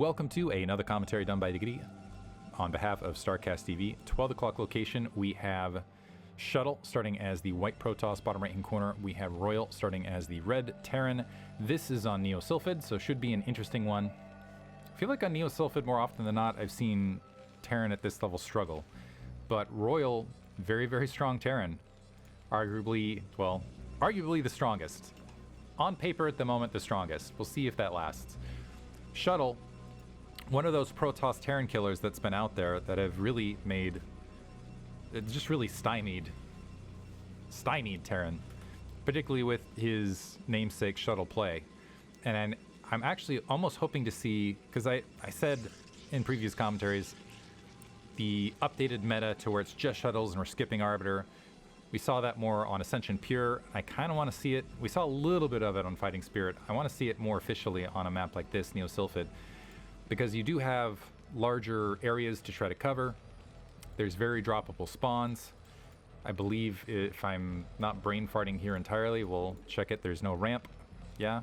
Welcome to another commentary done by Diggity. On behalf of StarCastTV, 12 o'clock location, we have Shuttle starting as the white Protoss, bottom right hand corner. We have Royal starting as the red Terran. This is on Neo-Sylphid, so should be an interesting one. I feel like on Neo-Sylphid, more often than not, I've seen Terran at this level struggle. But Royal, very, very strong Terran. Arguably the strongest. On paper at the moment, the strongest. We'll see if that lasts. Shuttle, one of those Protoss Terran killers that's been out there that have really just really stymied Terran, particularly with his namesake Shuttle play. And I'm actually almost hoping to see, because I said in previous commentaries, the updated meta to where it's just shuttles and we're skipping Arbiter. We saw that more on Ascension Pure. I kind of want to see it. We saw a little bit of it on Fighting Spirit. I want to see it more officially on a map like this, Neo-Sylphid, because you do have larger areas to try to cover. There's very droppable spawns. I believe, if I'm not brain farting here entirely, we'll check it. There's no ramp. Yeah,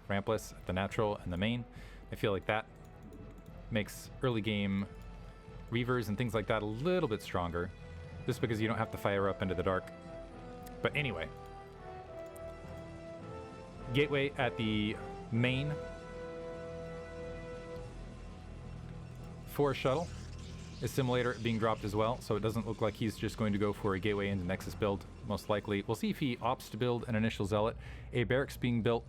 rampless at the natural and the main. I feel like that makes early game Reavers and things like that a little bit stronger, just because you don't have to fire up into the dark. But anyway, gateway at the main for Shuttle. Assimilator being dropped as well, so it doesn't look like he's just going to go for a gateway into Nexus build, most likely. We'll see if he opts to build an initial Zealot. A barracks being built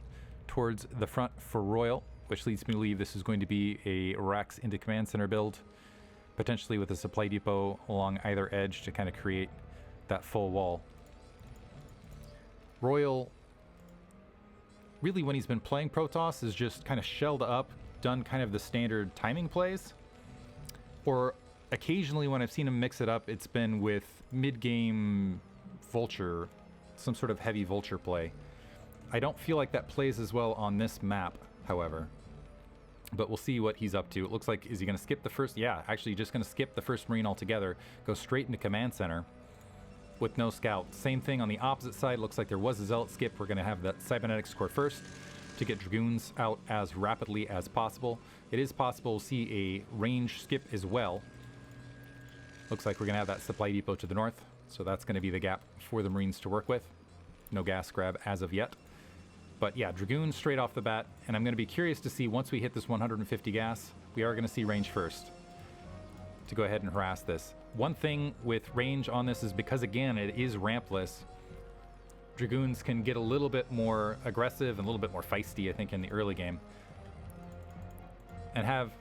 towards the front for Royal, which leads me to believe this is going to be a racks into command center build, potentially with a supply depot along either edge to kind of create that full wall. Royal, really when he's been playing Protoss, is just kind of shelled up, done kind of the standard timing plays, or occasionally when I've seen him mix it up, it's been with mid-game Vulture, some sort of heavy Vulture play. I don't feel like that plays as well on this map, however. But we'll see what he's up to. It looks like, is he going to skip the first? Yeah, actually just going to skip the first Marine altogether, go straight into Command Center with no scout. Same thing on the opposite side. Looks like there was a Zealot skip. We're going to have that Cybernetics core first to get Dragoons out as rapidly as possible. It is possible to see a range skip as well. Looks like we're going to have that supply depot to the north, so that's going to be the gap for the Marines to work with. No gas grab as of yet. But yeah, Dragoons straight off the bat, and I'm going to be curious to see, once we hit this 150 gas, we are going to see range first to go ahead and harass this. One thing with range on this is, because again it is rampless, Dragoons can get a little bit more aggressive and a little bit more feisty, I think, in the early game, and have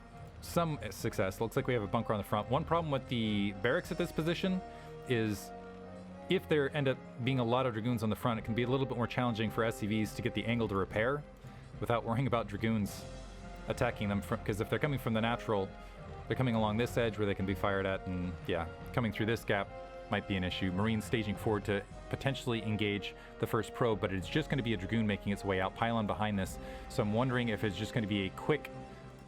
some success. Looks like we have a bunker on the front. One problem with the barracks at this position is, if there end up being a lot of Dragoons on the front, it can be a little bit more challenging for SCVs to get the angle to repair without worrying about Dragoons attacking them, because if they're coming from the natural, they're coming along this edge where they can be fired at, and yeah, coming through this gap might be an issue. Marines staging forward to potentially engage the first probe, but it's just going to be a Dragoon making its way out, pylon behind this, so I'm wondering if it's just going to be a quick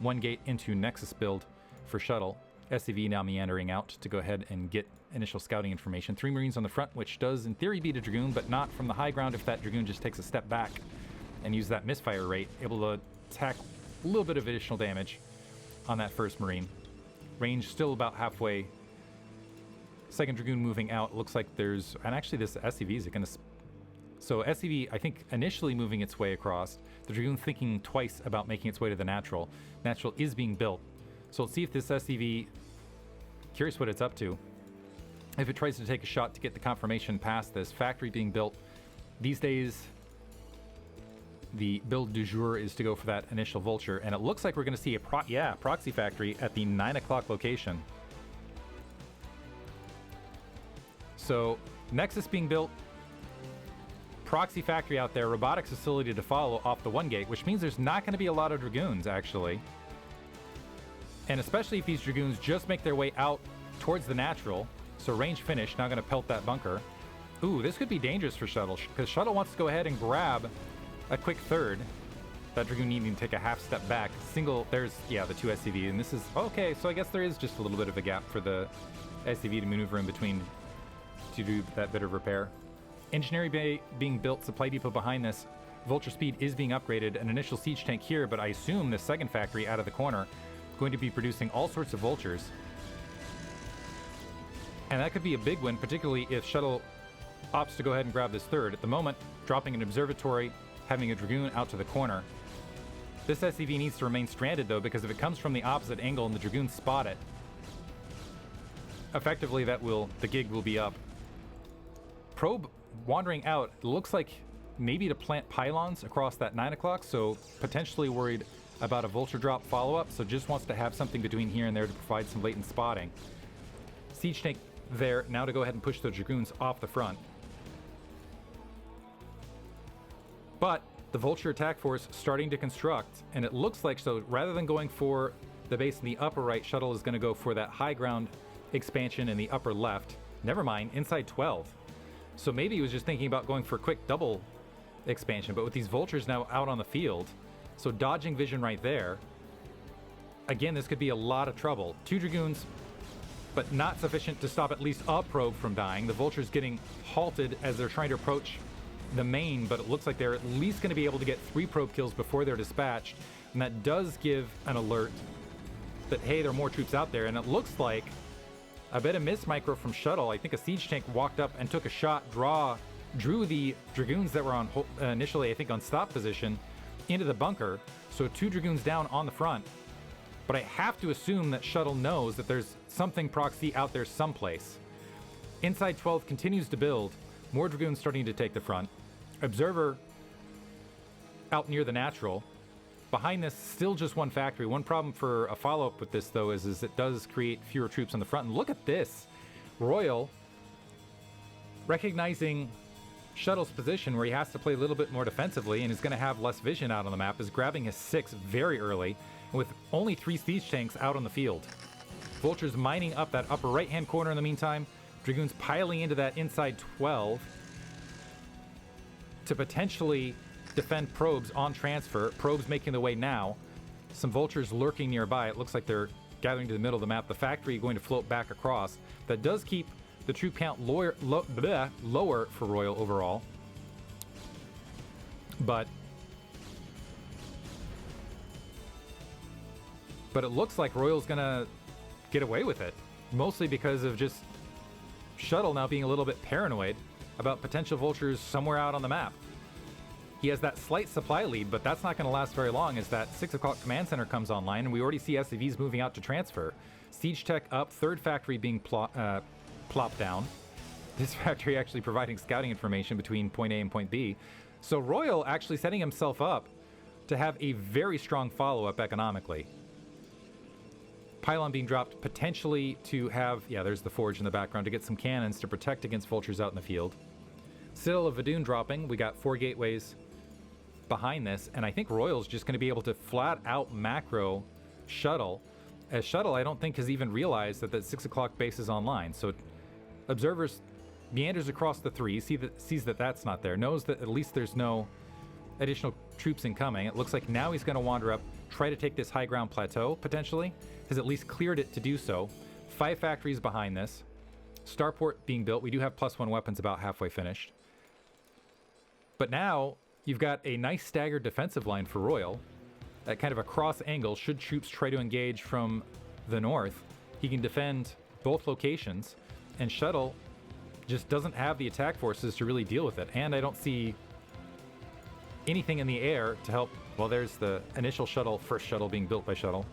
one gate into Nexus build for Shuttle. SCV now meandering out to go ahead and get initial scouting information. 3 Marines on the front, which does in theory beat a Dragoon, but not from the high ground if that Dragoon just takes a step back and use that misfire rate, able to attack a little bit of additional damage on that first Marine. Range still about halfway. Second Dragoon moving out. Looks like there's, and actually this SCV is going to, so SCV I think initially moving its way across, the Dragoon thinking twice about making its way to the natural. Natural is being built, so let's see if this SCV, curious what it's up to, if it tries to take a shot to get the confirmation past this. Factory being built. These days, the build du jour is to go for that initial Vulture, and it looks like we're going to see a Proxy factory at the 9 o'clock location. So, Nexus being built, Proxy factory out there, robotics facility to follow off the 1 gate, which means there's not going to be a lot of Dragoons, actually. And especially if these Dragoons just make their way out towards the natural, so range finish, not going to pelt that bunker. Ooh, this could be dangerous for Shuttle, because Shuttle wants to go ahead and grab a quick third. That Dragoon needing to take a half step back. There's, yeah, the 2 SCV, and this is, okay, so I guess there is just a little bit of a gap for the SCV to maneuver in between to do that bit of repair. Engineering bay being built, supply depot behind this. Vulture speed is being upgraded, an initial siege tank here, but I assume the second factory out of the corner going to be producing all sorts of vultures. And that could be a big win, particularly if Shuttle opts to go ahead and grab this third. At the moment, dropping an observatory, having a Dragoon out to the corner. This SCV needs to remain stranded, though, because if it comes from the opposite angle and the Dragoons spot it, effectively the gig will be up. Probe wandering out, looks like maybe to plant pylons across that 9 o'clock, so potentially worried about a vulture drop follow-up, so just wants to have something between here and there to provide some latent spotting. Siege tank there, now to go ahead and push the Dragoons off the front. But the vulture attack force starting to construct, and it looks like, so rather than going for the base in the upper right, Shuttle is going to go for that high ground expansion in the upper left. Never mind, inside 12. So maybe he was just thinking about going for a quick double expansion, but with these vultures now out on the field, so dodging vision right there, again, this could be a lot of trouble. 2 Dragoons, but not sufficient to stop at least a probe from dying. The vultures getting halted as they're trying to approach the main, but it looks like they're at least going to be able to get 3 probe kills before they're dispatched, and that does give an alert that, hey, there are more troops out there. And it looks like a bit of miss micro from Shuttle. I think a siege tank walked up and took a shot, drew the Dragoons that were on initially, I think, on stop position into the bunker. So 2 Dragoons down on the front. But I have to assume that Shuttle knows that there's something Proxy out there someplace. Inside 12 continues to build. More Dragoons starting to take the front. Observer out near the natural. Behind this, still just 1 factory. One problem for a follow-up with this, though, is it does create fewer troops on the front. And look at this. Royal, recognizing Shuttle's position where he has to play a little bit more defensively and is going to have less vision out on the map, is grabbing his 6 very early, with only 3 siege tanks out on the field. Vultures mining up that upper right-hand corner in the meantime. Dragoons piling into that inside 12 to potentially defend probes on transfer. Probes making their way now. Some vultures lurking nearby. It looks like they're gathering to the middle of the map. The factory going to float back across. That does keep the troop count lower for Royal overall. But it looks like Royal's gonna get away with it. Mostly because of just Shuttle now being a little bit paranoid about potential vultures somewhere out on the map. He has that slight supply lead, but that's not going to last very long as that 6 o'clock command center comes online, and we already see SCVs moving out to transfer. Siege tech up, 3rd factory being plopped down. This factory actually providing scouting information between point A and point B. So Royal actually setting himself up to have a very strong follow-up economically. Pylon being dropped potentially to have, yeah, there's the forge in the background, to get some cannons to protect against vultures out in the field. Citadel of Vadun dropping. We got 4 gateways behind this, and I think Royal's just going to be able to flat out macro Shuttle, as Shuttle I don't think has even realized that that 6 o'clock base is online. So observers meanders across the 3, sees that that's not there, knows that at least there's no additional troops incoming. It looks like now he's going to wander up, try to take this high ground plateau potentially, has at least cleared it to do so. 5 factories behind this. Starport being built. We do have +1 weapons about halfway finished. But now you've got a nice staggered defensive line for Royal at kind of a cross angle. Should troops try to engage from the north, he can defend both locations, and Shuttle just doesn't have the attack forces to really deal with it. And I don't see anything in the air to help. Well, there's the initial shuttle, first shuttle being built by Shuttle.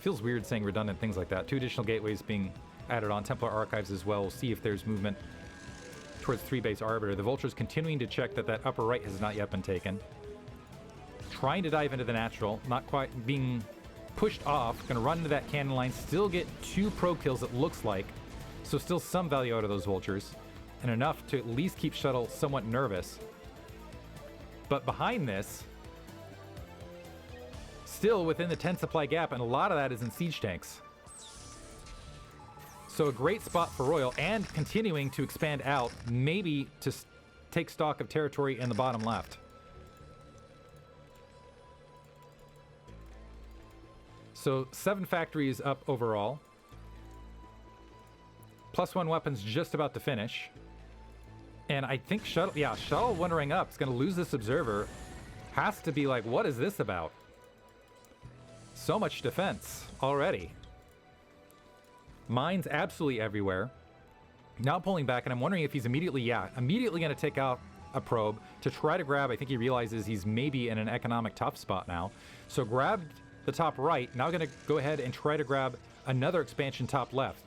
Feels weird saying redundant things like that. 2 additional gateways being added on. Templar archives as well. We'll see if there's movement towards 3 base arbiter. The vultures continuing to check that upper right has not yet been taken. Trying to dive into the natural, not quite, being pushed off. Going to run into that cannon line. Still get 2 probe kills, it looks like. So still some value out of those vultures, and enough to at least keep Shuttle somewhat nervous. But behind this, still within the 10 supply gap, and a lot of that is in siege tanks. So a great spot for Royal, and continuing to expand out, maybe to take stock of territory in the bottom left. So 7 factories up overall. +1 weapons just about to finish. And I think Shuttle wandering up is going to lose this observer. Has to be like, what is this about? so much defense already. Mines absolutely everywhere. Now pulling back, and I'm wondering if he's immediately going to take out a probe to try to grab. I think he realizes he's maybe in an economic tough spot now. So grabbed the top right, now going to go ahead and try to grab another expansion top left.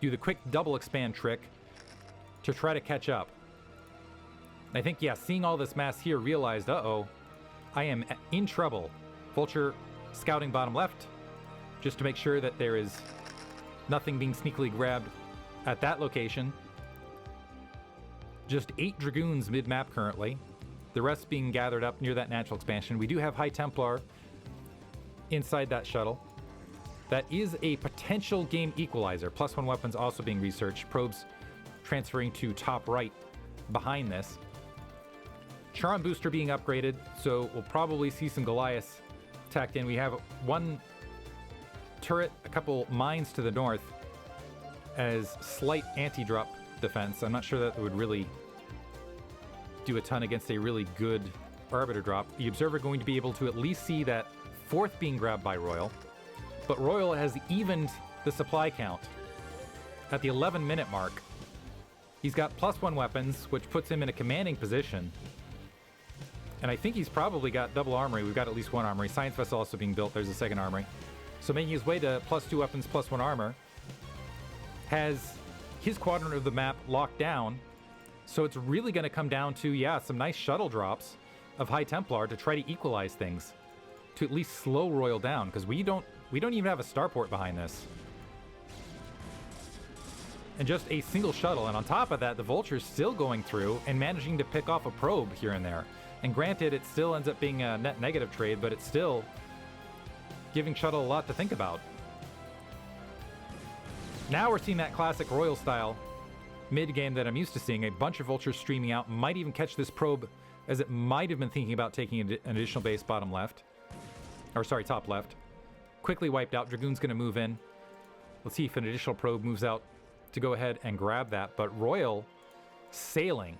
Do the quick double expand trick to try to catch up. I think, yeah, seeing all this mass here, realized, uh-oh, I am in trouble. Vulture scouting bottom left, just to make sure that there is nothing being sneakily grabbed at that location. Just 8 Dragoons mid-map currently. The rest being gathered up near that natural expansion. We do have High Templar inside that shuttle. That is a potential game equalizer. +1 weapons also being researched. Probes transferring to top right behind this. Charm booster being upgraded, so we'll probably see some Goliaths tacked in. We have 1 turret, a couple mines to the north as slight anti-drop defense. I'm not sure that would really do a ton against a really good Arbiter drop. The Observer going to be able to at least see that 4th being grabbed by Royal, but Royal has evened the supply count at the 11-minute mark. He's got +1 weapons, which puts him in a commanding position. And I think he's probably got double armory. We've got at least 1 armory. Science vessel also being built. There's a 2nd armory. So making his way to +2 weapons, +1 armor. Has his quadrant of the map locked down. So it's really going to come down to, yeah, some nice shuttle drops of High Templar to try to equalize things. To at least slow Royal down, because we don't even have a starport behind this. And just a single shuttle. And on top of that, the Vulture's still going through and managing to pick off a probe here and there. And granted, it still ends up being a net negative trade, but it's still giving Shuttle a lot to think about. Now we're seeing that classic Royal style mid-game that I'm used to seeing. A bunch of Vultures streaming out. Might even catch this probe, as it might have been thinking about taking an additional base bottom left. Or sorry, top left. Quickly wiped out. Dragoon's going to move in. Let's see if an additional probe moves out to go ahead and grab that. But Royal sailing.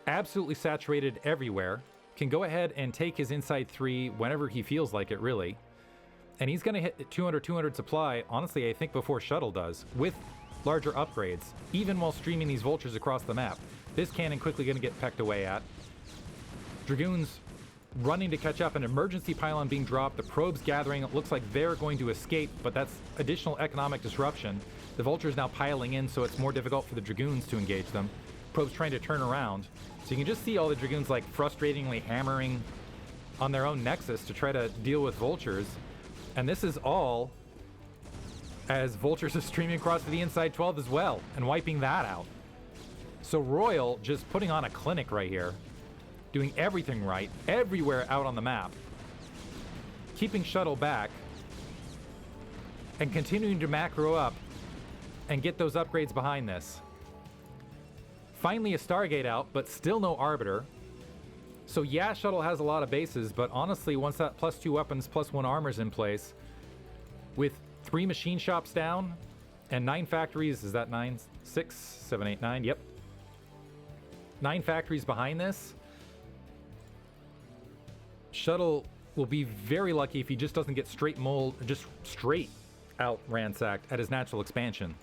Absolutely saturated everywhere. Can go ahead and take his inside 3 whenever he feels like it, really. And he's going to hit 200 supply, honestly, I think before Shuttle does, with larger upgrades, even while streaming these Vultures across the map. This cannon quickly going to get pecked away at. Dragoons running to catch up, an emergency pylon being dropped, the probes gathering. It looks like they're going to escape, but that's additional economic disruption. The Vulture's now piling in, so it's more difficult for the Dragoons to engage them. Probes trying to turn around. So you can just see all the Dragoons like frustratingly hammering on their own nexus to try to deal with Vultures. And this is all as Vultures are streaming across to the inside 12 as well and wiping that out. So Royal just putting on a clinic right here, doing everything right, everywhere out on the map, keeping Shuttle back and continuing to macro up and get those upgrades behind this. Finally a Stargate out, but still no Arbiter. So yeah, Shuttle has a lot of bases, but honestly, once that +2 weapons, +1 armor's in place, with 3 machine shops down and 9 factories, is that 9? 6, 7, 8, 9, yep. 9 factories behind this. Shuttle will be very lucky if he just doesn't get straight out ransacked at his natural expansion.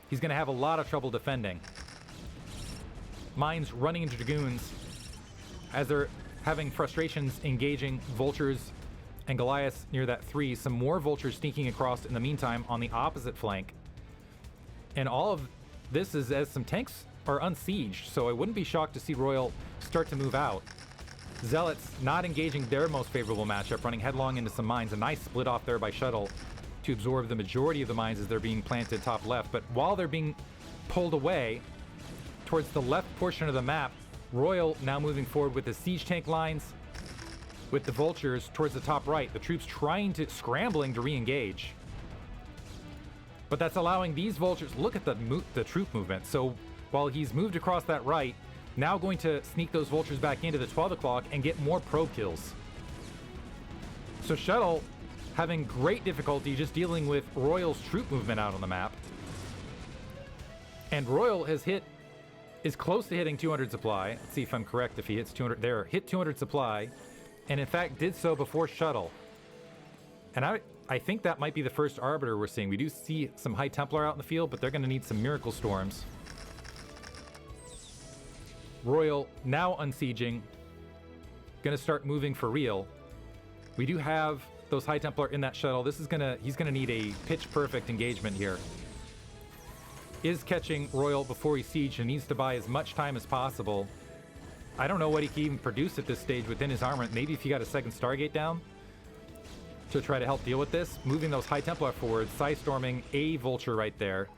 He's going to have a lot of trouble defending. Mines running into Dragoons as they're having frustrations engaging Vultures and Goliaths near that 3. Some more Vultures sneaking across in the meantime on the opposite flank. And all of this is as some tanks are unsieged, so I wouldn't be shocked to see Royal start to move out. Zealots not engaging their most favorable matchup, running headlong into some mines. A nice split off there by Shuttle to absorb the majority of the mines as they're being planted top left. But while they're being pulled away towards the left portion of the map, Royal now moving forward with the siege tank lines, with the Vultures towards the top right. The troops scrambling to re-engage. But that's allowing these Vultures, look at the troop movement. So while he's moved across that right, now going to sneak those Vultures back into the 12 o'clock and get more probe kills. So Shuttle having great difficulty just dealing with Royal's troop movement out on the map. And Royal is close to hitting 200 supply. Let's see if I'm correct, if he hits 200 there. Hit 200 supply, and in fact did so before Shuttle. And I think that might be the first Arbiter we're seeing. We do see some High Templar out in the field, but they're going to need some Miracle Storms. Royal now unsieging. Going to start moving for real. We do have those High Templar in that shuttle. This is he's gonna need a pitch perfect engagement here. Is catching Royal before he siege and needs to buy as much time as possible. I don't know what he can even produce at this stage within his armament. Maybe if he got a second Stargate down to try to help deal with this. Moving those High Templar forward, Psy-storming a Vulture right there.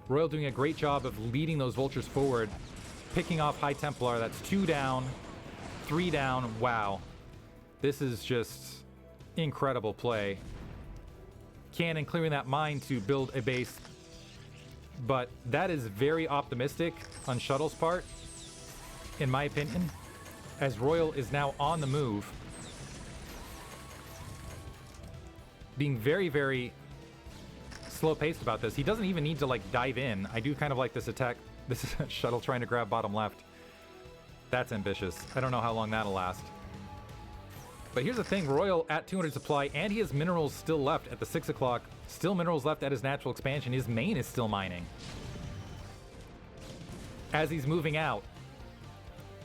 Royal doing a great job of leading those Vultures forward, picking off High Templar. That's 2 down, 3 down. Wow. This is just incredible play. Cannon clearing that mine to build a base, but that is very optimistic on Shuttle's part, in my opinion, as Royal is now on the move. Being very, very slow-paced about this. He doesn't even need to, like, dive in. I do kind of like this attack. This is Shuttle trying to grab bottom left. That's ambitious. I don't know how long that'll last. But here's the thing, Royal at 200 supply, and he has minerals still left at the 6 o'clock. Still minerals left at his natural expansion. His main is still mining. As he's moving out.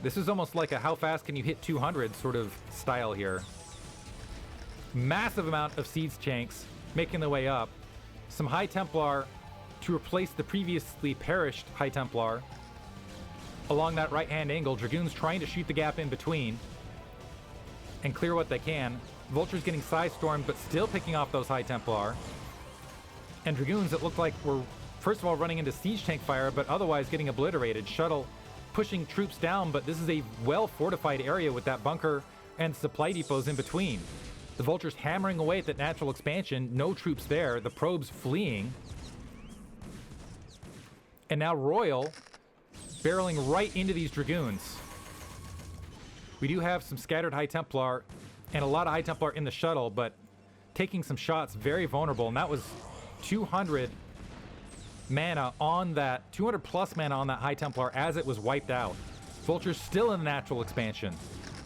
This is almost like a how fast can you hit 200 sort of style here. Massive amount of siege tanks making their way up. Some High Templar to replace the previously perished High Templar. Along that right-hand angle, Dragoons trying to shoot the gap in between and clear what they can. Vultures getting Psy-stormed, but still picking off those High Templar. And Dragoons that look like were, first of all, running into siege tank fire, but otherwise getting obliterated. Shuttle pushing troops down, but this is a well-fortified area with that bunker and supply depots in between. The Vultures hammering away at that natural expansion. No troops there. The probes fleeing. And now Royal barreling right into these Dragoons. We do have some scattered High Templar and a lot of High Templar in the shuttle, but taking some shots, very vulnerable. And that was 200 mana on that, 200 plus mana on that High Templar as it was wiped out. Vultures still in the natural expansion,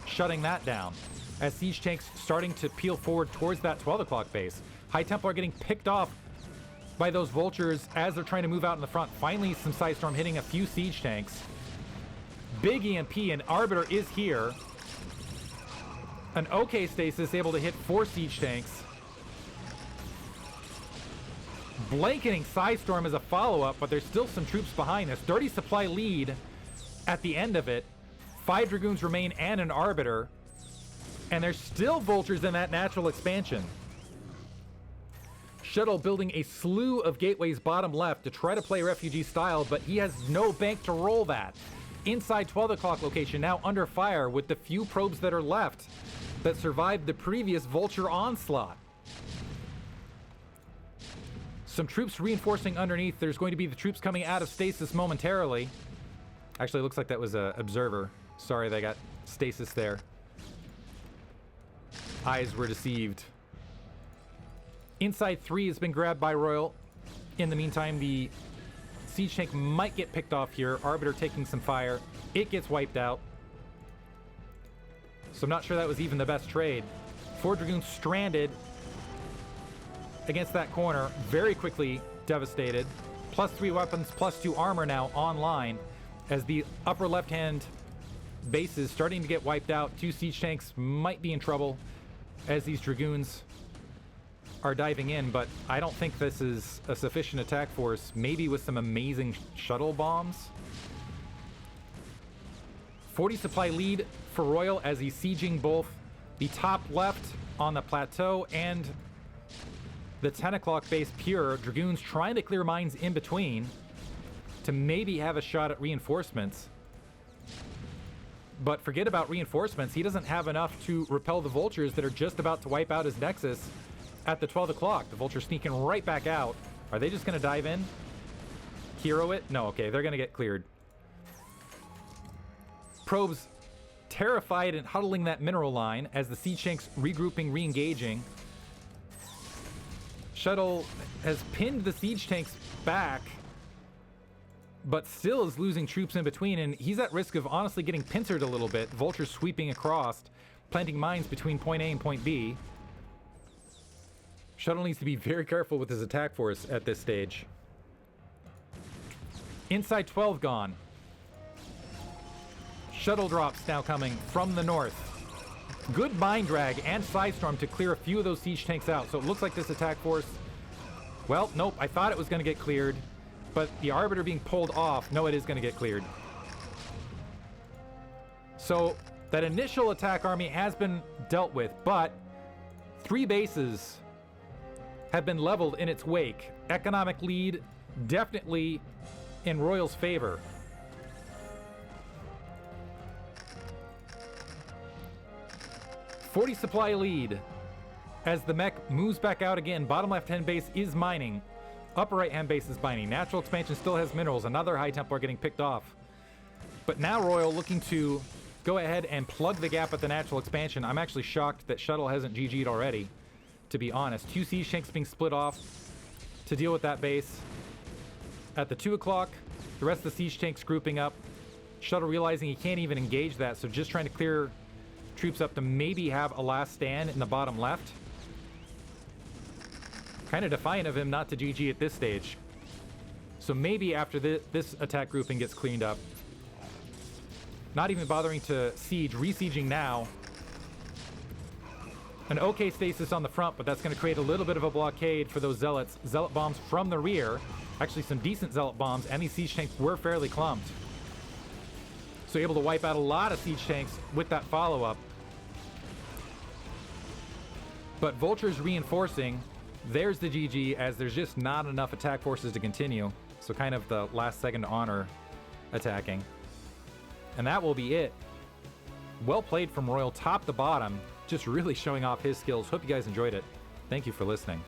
shutting that down. As siege tanks starting to peel forward towards that 12 o'clock base. High Templar getting picked off by those Vultures as they're trying to move out in the front. Finally, some Psy-storm hitting a few siege tanks. Big EMP, and Arbiter is here. An okay stasis able to hit 4 siege tanks. Blanketing Psy-storm as a follow-up, but there's still some troops behind this. 30 supply lead at the end of it. 5 Dragoons remain and an Arbiter. And there's still Vultures in that natural expansion. Shuttle building a slew of gateways bottom left to try to play refugee style, but he has no bank to roll that. Inside 12 o'clock location, now under fire with the few probes that are left that survived the previous Vulture onslaught. Some troops reinforcing underneath. There's going to be the troops coming out of stasis momentarily. Actually, it looks like that was an observer. Sorry, they got stasis there. Eyes were deceived. Inside 3 has been grabbed by Royal. In the meantime, the siege tank might get picked off here. Arbiter taking some fire. It gets wiped out. So I'm not sure that was even the best trade. 4 Dragoons stranded against that corner. Very quickly devastated. +3 weapons, +2 armor now online. As the upper left-hand base is starting to get wiped out. 2 siege tanks might be in trouble as these Dragoons are diving in, but I don't think this is a sufficient attack force. Maybe with some amazing shuttle bombs. 40 supply lead for Royal as he's sieging both the top left on the plateau and the 10 o'clock base pure. Dragoons trying to clear mines in between to maybe have a shot at reinforcements. But forget about reinforcements. He doesn't have enough to repel the Vultures that are just about to wipe out his Nexus at the 12 o'clock. The Vultures sneaking right back out. Are they just going to dive in? Hero it? No, okay, they're going to get cleared. Probes terrified and huddling that mineral line as the siege tanks regrouping, re-engaging. Shuttle has pinned the siege tanks back, but still is losing troops in between, and he's at risk of honestly getting pincered a little bit. Vultures sweeping across, planting mines between point A and point B. Shuttle needs to be very careful with his attack force at this stage. Inside 12 gone. Shuttle drops now coming from the north. Good mind drag and side storm to clear a few of those siege tanks out. So it looks like this attack force... Well, nope, I thought it was going to get cleared. But the Arbiter being pulled off, no, it is going to get cleared. So that initial attack army has been dealt with, but 3 bases have been leveled in its wake. Economic lead definitely in Royal's favor. .40 supply lead as the mech moves back out again. Bottom left-hand base is mining. Upper right-hand base is mining. Natural expansion still has minerals. Another High Templar getting picked off. But now Royal looking to go ahead and plug the gap at the natural expansion. I'm actually shocked that Shuttle hasn't GG'd already, to be honest. 2 siege tanks being split off to deal with that base. At the 2 o'clock, the rest of the siege tanks grouping up. Shuttle realizing he can't even engage that, so just trying to clear troops up to maybe have a last stand in the bottom left. Kind of defiant of him not to GG at this stage. So maybe after this attack grouping gets cleaned up. Not even bothering to siege, resieging now. An okay stasis on the front, but that's going to create a little bit of a blockade for those zealots. Zealot bombs from the rear. Actually some decent zealot bombs, and these siege tanks were fairly clumped. So able to wipe out a lot of siege tanks with that follow-up. But Vulture's reinforcing. There's the GG, as there's just not enough attack forces to continue. So kind of the last second honor attacking. And that will be it. Well played from Royal, top to bottom. Just really showing off his skills. Hope you guys enjoyed it. Thank you for listening.